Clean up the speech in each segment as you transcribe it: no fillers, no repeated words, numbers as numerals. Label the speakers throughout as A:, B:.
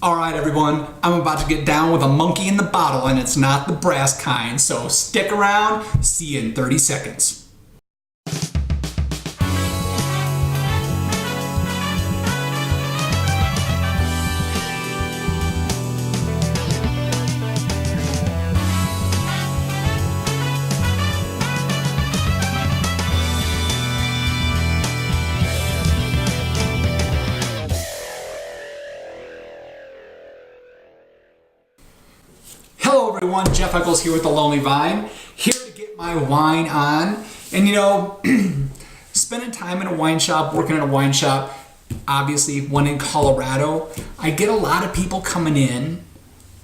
A: Alright everyone, I'm about to get down with a monkey in the bottle and it's not the brass kind, so stick around, see you in 30 seconds. Hello everyone, Jeff Eccles here with The Lonely Vine, here to get my wine on. And you know, spending time in a wine shop, working in a wine shop, obviously one in Colorado, I get a lot of people coming in,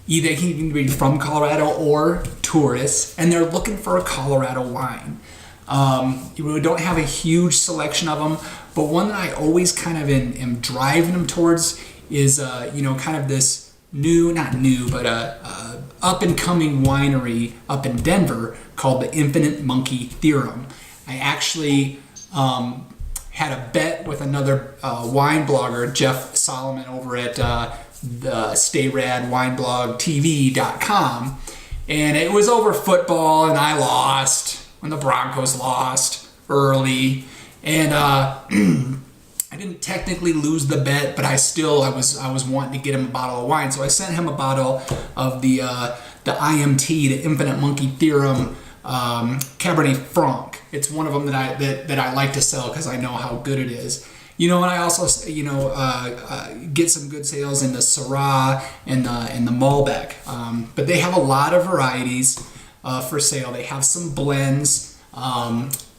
A: either they can be from Colorado or tourists, and they're looking for a Colorado wine. We don't have a huge selection of them, but one that I always kind of am driving them towards is, kind of this not new, but up-and-coming winery up in Denver called the Infinite Monkey Theorem. I actually had a bet with another wine blogger, Jeff Solomon, over at the StayRadWineblogTV.com, and it was over football, and I lost when the Broncos lost early, and I didn't technically lose the bet, but I was wanting to get him a bottle of wine, so I sent him a bottle of the IMT, the Infinite Monkey Theorem Cabernet Franc. It's one of them that I like to sell because I know how good it is. You know, and I also get some good sales in the Syrah and the Malbec. But they have a lot of varieties for sale. They have some blends.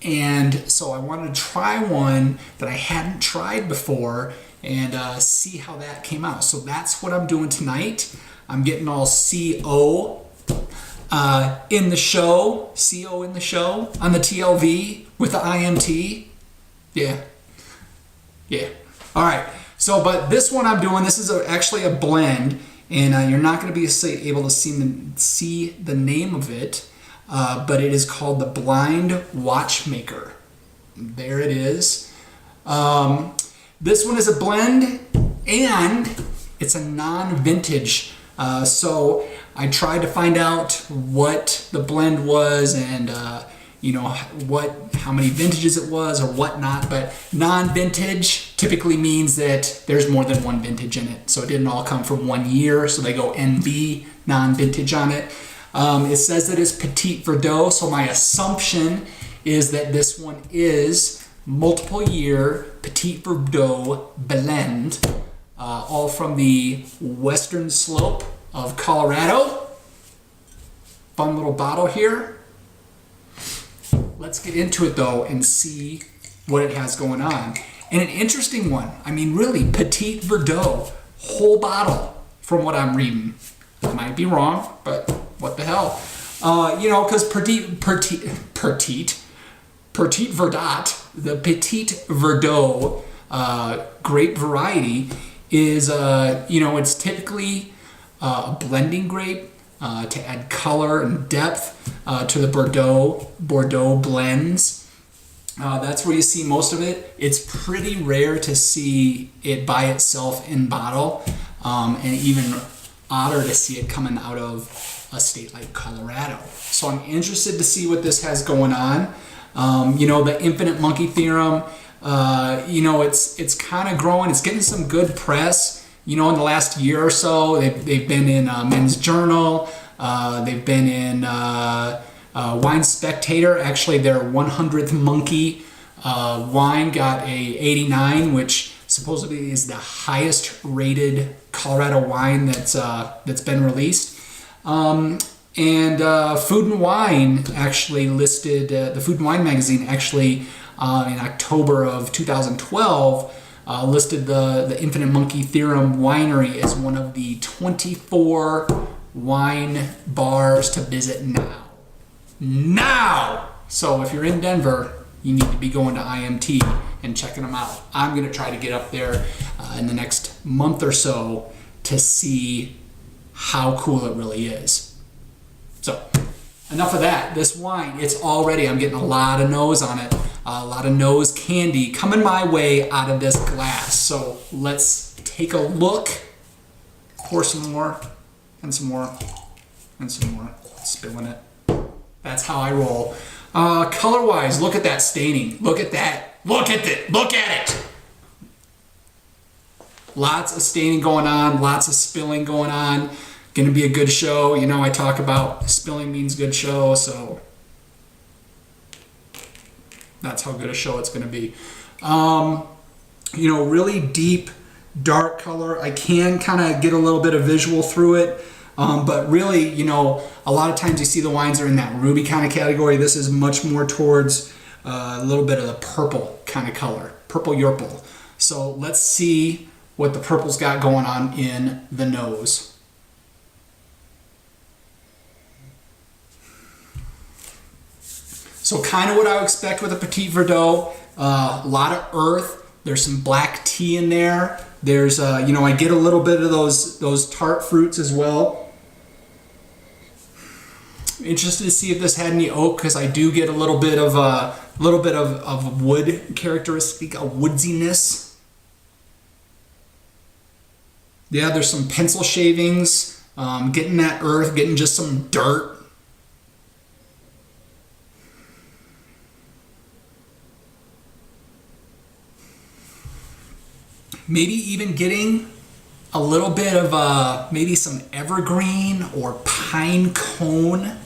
A: And so I wanted to try one that I hadn't tried before and see how that came out. So that's what I'm doing tonight. I'm getting all CO in the show on the TLV with the IMT. Yeah. All right. So, but this one I'm doing, this is actually a blend, and you're not going to be able to see the name of it. But it is called the Blind Watchmaker. There it is. This one is a blend and it's a non-vintage. So I tried to find out what the blend was and how many vintages it was or whatnot. But non-vintage typically means that there's more than one vintage in it. So it didn't all come from 1 year. So they go NV, non-vintage on it. It says that it's Petit Verdot, so my assumption is that this one is multiple year Petit Verdot blend, all from the western slope of Colorado. Fun little bottle here. Let's get into it though and see what it has going on. And an interesting one, I mean really, Petit Verdot, whole bottle from what I'm reading. I might be wrong, but what the hell? Because Petit Verdot, the Petit Verdot grape variety is, it's typically a blending grape to add color and depth to the Bordeaux blends. That's where you see most of it. It's pretty rare to see it by itself in bottle, and even odder to see it coming out of a state like Colorado. So I'm interested to see what this has going on. The Infinite Monkey Theorem, it's kind of growing. It's getting some good press. In the last year or so, they've been in Men's Journal. They've been in Wine Spectator. Actually, their 100th Monkey wine got a 89, which supposedly is the highest rated Colorado wine that's been released. And Food and Wine actually listed, the Food and Wine magazine actually in October of 2012 listed the Infinite Monkey Theorem winery as one of the 24 wine bars to visit now. So if you're in Denver, you need to be going to IMT and checking them out. I'm going to try to get up there in the next month or so to see how cool it really is. So enough of that. This wine, I'm getting a lot of nose on it, a lot of nose candy coming my way out of this glass. So let's take a look Pour some more, and some more, and some more. Spilling it. That's how I roll. Color-wise, look at that staining. Look at that. Look at it. Look at it. Lots of staining going on. Lots of spilling going on. Going to be a good show. You know, I talk about spilling means good show, so that's how good a show it's going to be. You know, really deep, dark color. I can kind of get a little bit of visual through it. But really, you know, a lot of times you see the wines are in that ruby kind of category. This is much more towards a little bit of the purple kind of color, purple yurple. So let's see what the purple's got going on in the nose. So kind of what I would expect with a Petit Verdot. A lot of earth. There's some black tea in there. There's, you know, I get a little bit of those tart fruits as well. Interested to see if this had any oak, because I do get a little bit of wood characteristic, a woodsiness. Yeah, there's some pencil shavings, getting that earth, getting just some dirt. Maybe even getting a little bit of maybe some evergreen or pine cone.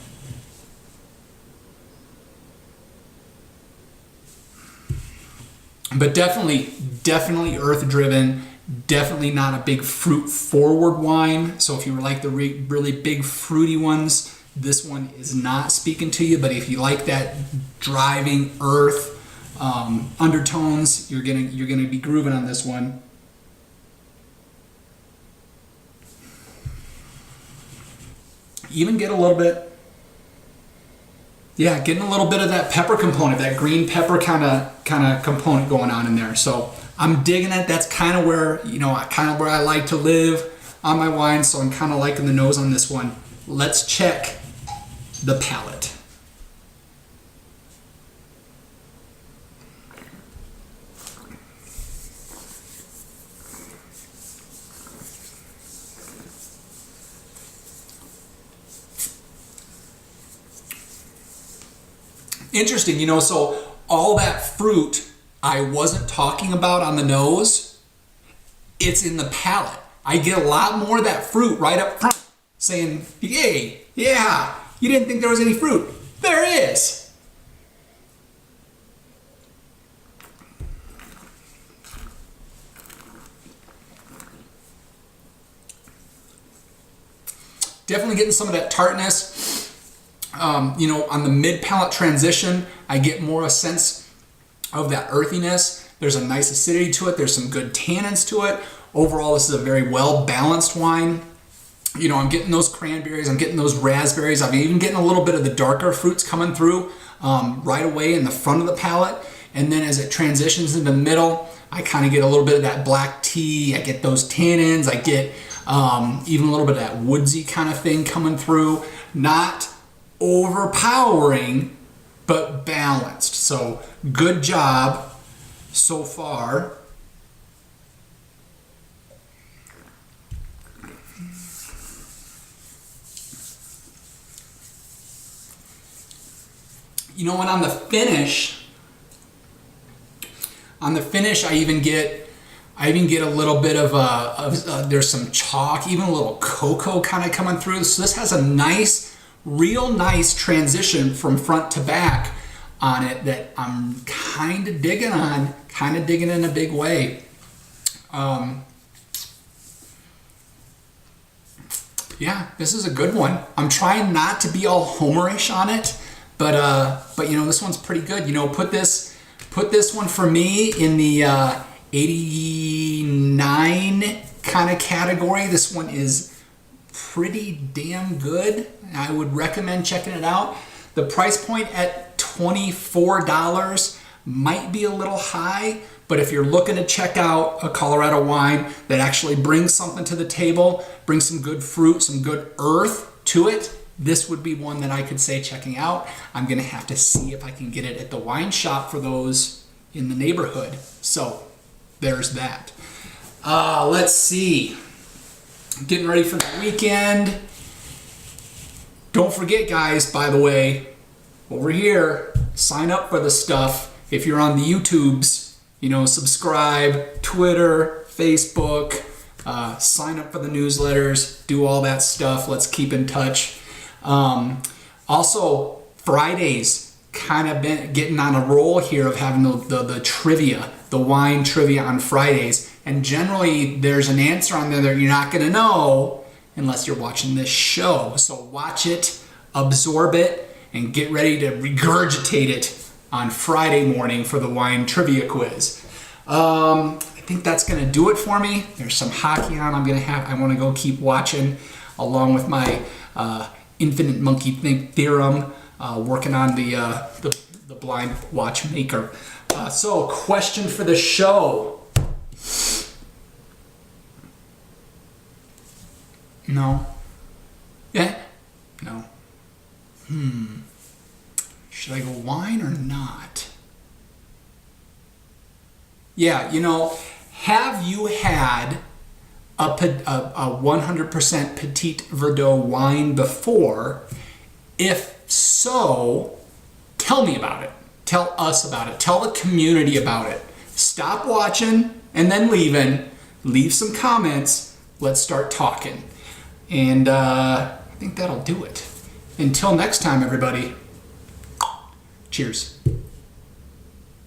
A: But definitely earth driven, definitely not a big fruit forward wine. So if you like the really big fruity ones, this one is not speaking to you. But if you like that driving earth undertones, you're gonna be grooving on this one. Even get a little bit, yeah, getting a little bit of that pepper component, that green pepper kind of component going on in there. So I'm digging it. That's kind of where, you know, where I like to live on my wine. So I'm kind of liking the nose on this one. Let's check the palate. Interesting, you know, so all that fruit I wasn't talking about on the nose, it's in the palate. I get a lot more of that fruit right up front, saying, yay, yeah, you didn't think there was any fruit. There is. Definitely getting some of that tartness. You know, on the mid-palate transition, I get more a sense of that earthiness. There's a nice acidity to it. There's some good tannins to it. Overall, this is a very well-balanced wine. You know, I'm getting those cranberries. I'm getting those raspberries. I'm even getting a little bit of the darker fruits coming through right away in the front of the palate. And then as it transitions into the middle, I kind of get a little bit of that black tea. I get those tannins. I get even a little bit of that woodsy kind of thing coming through. Not overpowering, but balanced. So good job so far. You know what, on the finish, I even get a little bit of there's some chalk, even a little cocoa kind of coming through. So this has a nice, real nice transition from front to back on it that I'm kind of digging in a big way. Yeah, this is a good one. I'm trying not to be all Homerish on it, but you know, this one's pretty good. You know, put this one for me in the 89 kind of category. This one is pretty damn good. I would recommend checking it out. The price point at $24 might be a little high, but if you're looking to check out a Colorado wine that actually brings something to the table, brings some good fruit, some good earth to it, this would be one that I could say checking out. I'm gonna have to see if I can get it at the wine shop for those in the neighborhood. So there's that. Let's see. getting ready for the weekend. Don't forget, guys, by the way, over here, sign up for the stuff. If you're on the YouTubes, subscribe, Twitter, Facebook, sign up for the newsletters, do all that stuff. Let's keep in touch. Also, Fridays, kind of been getting on a roll here of having the trivia, the wine trivia on Fridays. And generally, there's an answer on there that you're not going to know unless you're watching this show. So watch it, absorb it, and get ready to regurgitate it on Friday morning for the wine trivia quiz. I think that's going to do it for me. There's some hockey on. I want to go keep watching along with my infinite monkey think theorem, working on the blind watchmaker. So, question for the show. No. Yeah? No. Should I go wine or not? Yeah, have you had a 100% Petit Verdot wine before? If so, tell me about it. Tell us about it. Tell the community about it. Stop watching and then leaving. Leave some comments. Let's start talking. And I think that'll do it. Until next time, everybody. Cheers.